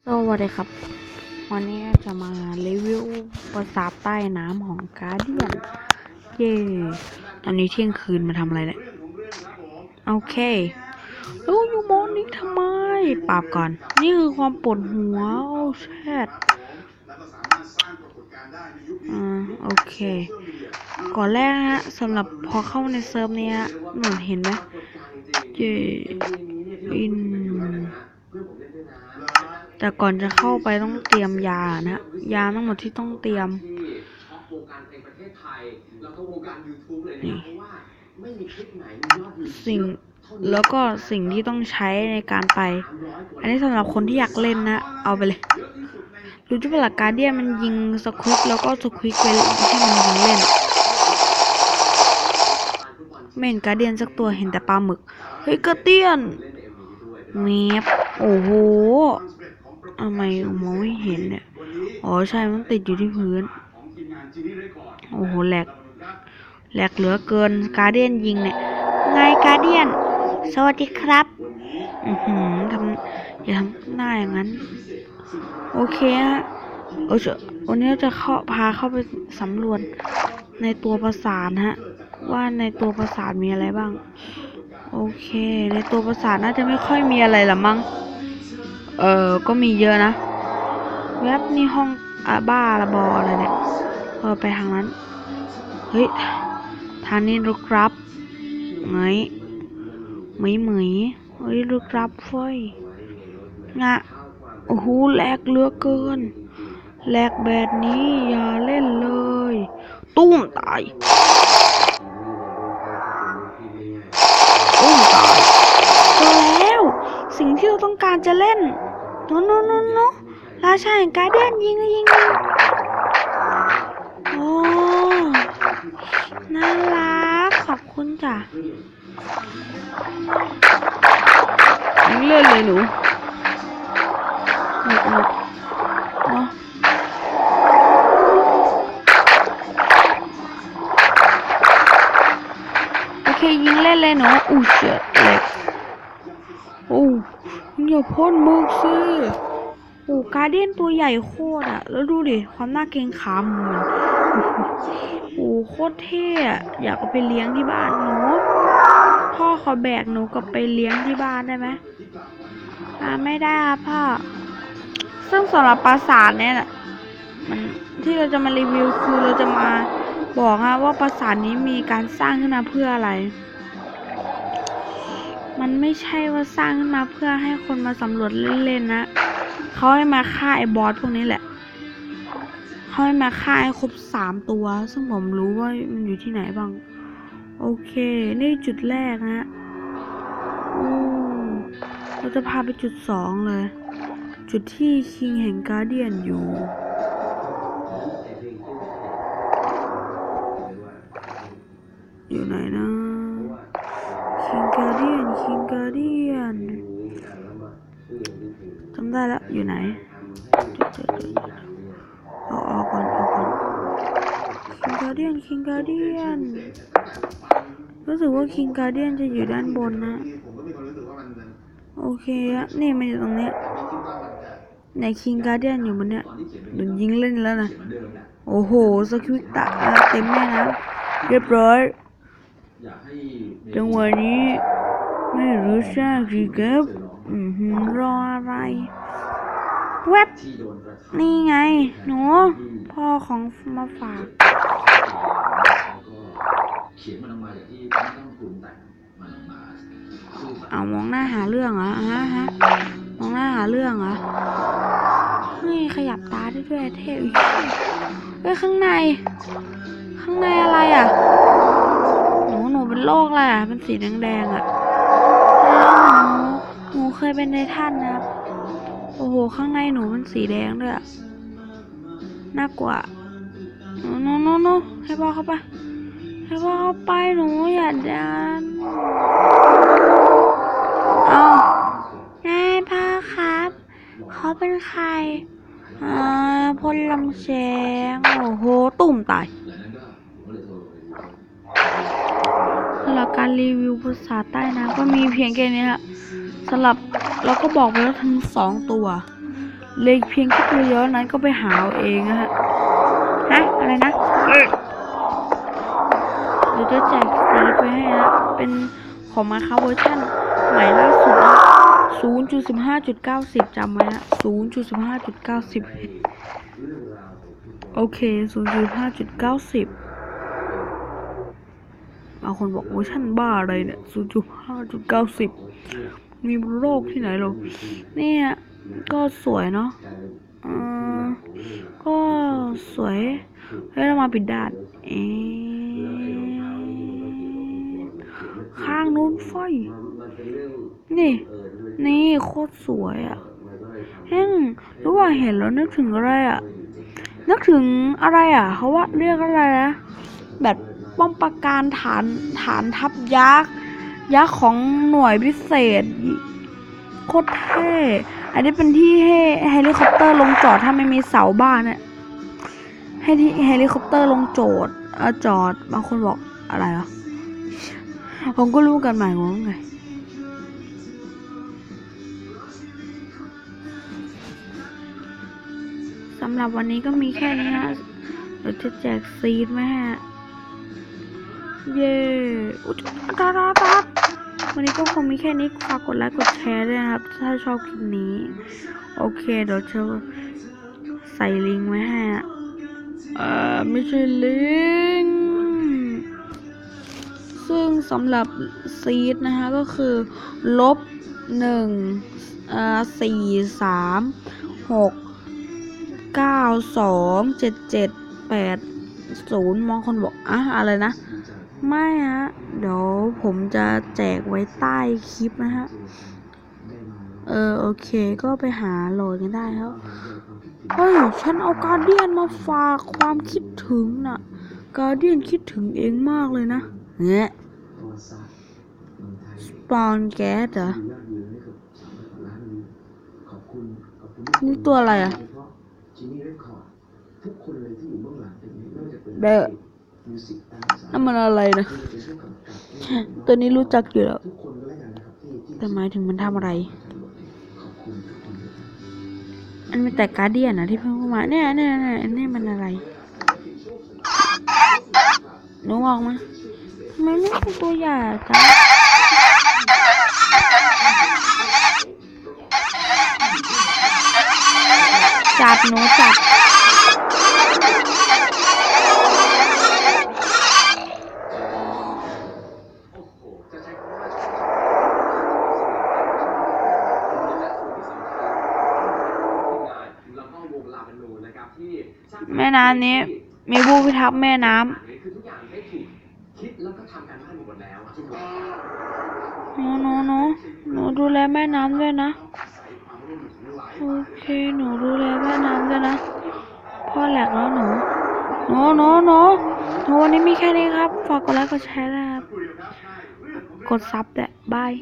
สวัสดีครับวันนี้จะมารีวิวปราสาทใต้น้ำของกาเดียนเย่ตอนนี้เที่ยงคืนมาทำอะไรเนี่ยโอเคแล้วอยู่มอนี้ทำไมปราบก่อนนี่คือความปวดหัวโอ้แชทโอเคก่อนแรกนะฮะสำหรับพอเข้าในเซิร์ฟเนี้ยหนูเห็นไหมเย่อินแต่ก่อนจะเข้าไปต้องเตรียมยานะยาทั้งหมดที่ต้องเตรียมนี่แล้วก็สิ่งที่ต้องใช้ในการไปอันนี้สำหรับคนที่อยากเล่นนะเอาไปเลยรู้จุดหลักการเดียมันยิงสควิกแล้วก็สควิกไปให้มันยิงเล่นไม่เห็นการเดียนสักตัวเห็นแต่ปลาหมึกเฮ้ยกระเตียนเมียบโอ้โหทำไมมองไม่เห็นเนี่ยอ๋อใช่มันติดอยู่ที่พื้นโอ้โหแหลกเหลือเกินการเดียนยิงเนี่ยไงการเดียนสวัสดีครับอย่าทำหน้าอย่างนั้นโอเคฮะวันนี้จะพาเข้าไปสำรวจในตัวปราสาทฮะว่าในตัวปราสาทมีอะไรบ้างโอเคในตัวปราสาทน่าจะไม่ค่อยมีอะไรละมั้งก็มีเยอะนะแวบนี่ห้องบ้าระบออะไรเนี่ยไปทางนั้นเฮ้ยทางนี้ลึกลับเหมยเฮ้ยลึกลับเฟ้ยงะโอ้โหแหลกเหลือเกินแหลกแบบนี้อย่าเล่นเลยตุ้มตายเจอแล้วสิ่งที่เราต้องการจะเล่นโนราชาแห่งการเดียนยิงโอ้น่ารักขอบคุณจ้ะยิงเล่นเลยหนูเนาะโอเคยิงเล่นเลยหนูอู้เจ็บเลยโอ้อย่าพ่นมึกสิโอ้การเดียนตัวใหญ่โคตรอ่ะแล้วดูดิความน่าเกรงขามมันโอ้โคตรเท่อะอยากเอาไปเลี้ยงที่บ้านหนูพ่อขอแบกหนูกลับไปเลี้ยงที่บ้านได้ไหมไม่ได้ครับพ่อซึ่งสำหรับปราสาทเนี่ยมันที่เราจะมารีวิวคือเราจะมาบอกว่าปราสาทนี้มีการสร้างขึ้นมาเพื่ออะไรมันไม่ใช่ว่าสร้างขึ้นมาเพื่อให้คนมาสำรวจเล่นๆนะเขาให้มาฆ่าไอ้บอสพวกนี้แหละเขาให้มาฆ่าให้ครบ3 ตัวซึ่งผมรู้ว่ามันอยู่ที่ไหนบ้างโอเคนี่จุดแรกนะเราจะพาไปจุด2เลยจุดที่คิงแห่งการเดียนอยู่ไหนนะคิงการเดียนจำได้แล้วอยู่ไหนเอาก่อนคิงการเดียนรู้สึกว่าคิงการเดียนจะอยู่ด้านบนนะโอเคอะนี่มันอยู่ตรงนี้ในคิงการเดียนอยู่บนเนี้ยโดนยิงเล่นแล้วนะโอ้โหสควิกตะเต็มแม่นะเรียบร้อยจังหวะนี้ไม่รู้ใช่หรือเก็บรออะไรเว็บนี่ไงหนูพ่อของมาฝากเอามองหน้าหาเรื่องเหรอมองหน้าหาเรื่องเหรอนี่ขยับตาได้ด้วยเท่ข้างในอะไรอ่ะหนูเป็นโรคอะไรอ่ะเป็นสีแดงอ่ะหนูเคยเป็นในท่านนะครับโอ้โหข้างในหนูเป็นสีแดงด้วยน่ากลัวโนให้พ่อเข้าไปหนูอย่าดันเอานายพ่อครับเขาเป็นใครพลลำแสงโอ้โหตุ่มตายสำหรับการรีวิวภาษาใต้น้ำก็มีเพียงแค่นี้ฮะสำหรับเราก็บอกไปแล้วทั้ง2 ตัว เลยเพียงแค่ตัวเดียวนั้นก็ไปหาเอาเองนะฮะอะไรนะเดี๋ยวจะแจกซีดไปให้นะเป็นของมาครับเวอร์ชันใหม่ล่าสุดนะ 0.15.90 จำไว้นะ 0.15.90 โอเค 0.5.90 บางคนบอกเวอร์ชันบ้าอะไรเนี่ย 0.5.90 มีโลกที่ไหนหรอกเนี่ยก็สวยเนาะก็สวยให้เรามาปิดด้านข้างนู้นไฟนี่โคตรสวยอ่ะรู้ว่าเห็นแล้วนึกถึงอะไรอ่ะเขาว่าเรียกอะไรนะแบบป้อมปราการฐานทัพยักษ์ของหน่วยพิเศษโคตรเท่อันนี้เป็นที่ให้เฮลิคอปเตอร์ลงจอดถ้าไม่มีเสาบ้านเนี่ยให้ที่เฮลิคอปเตอร์ลงจอดบางคนบอกอะไรอ่ะผมก็รู้กันหมายว่าไงสำหรับวันนี้ก็มีแค่นี้นะเดี๋ยวจะแจกซีดไหมฮะเย้วันนี้ก็คงมีแค่นี้ฝากกดไลค์กดแชร์ด้วยนะครับถ้าชอบคลิปนี้โอเคเดี๋ยวจะใส่ลิงก์ไว้ให้ไม่ใช่ลิงก์ซึ่งสำหรับซีดนะคะก็คือ-1 4 3 6 9 2 7 7 8 0มองคนบอกอะไรนะไม่ฮะเดี๋ยวผมจะแจกไว้ใต้คลิปนะฮะโอเคก็ไปหาโหลดกันได้ครับฉันเอาการเดียนมาฝากความคิดถึงน่ะการเดียนคิดถึงเองมากเลยนะเนี่ยสปอนแก๊สเหรอนี่ตัวอะไรอ่ะเด้อนั่นมันอะไรนะตัวนี้รู้จักอยู่แล้วแต่หมายถึงมันทำอะไรอันเป็นแต่การ์เดียนนะที่เพิ่งเข้ามาเนี่ยนี่มันอะไรหนูออกมาทำไมไม่เป็นตัวใหญ่จ้ะจับหนูจับแม่น้ำนี้มีผู้พิทักษ์แม่น้ำหนูดูแลแม่น้ำด้วยนะโอเคหนูดูแลแม่น้ำด้วยนะพ่อแหลกแล้วหนูวันนี้มีแค่นี้ครับฝากกดไลค์กดแชร์นะครับกดซับด้วยบาย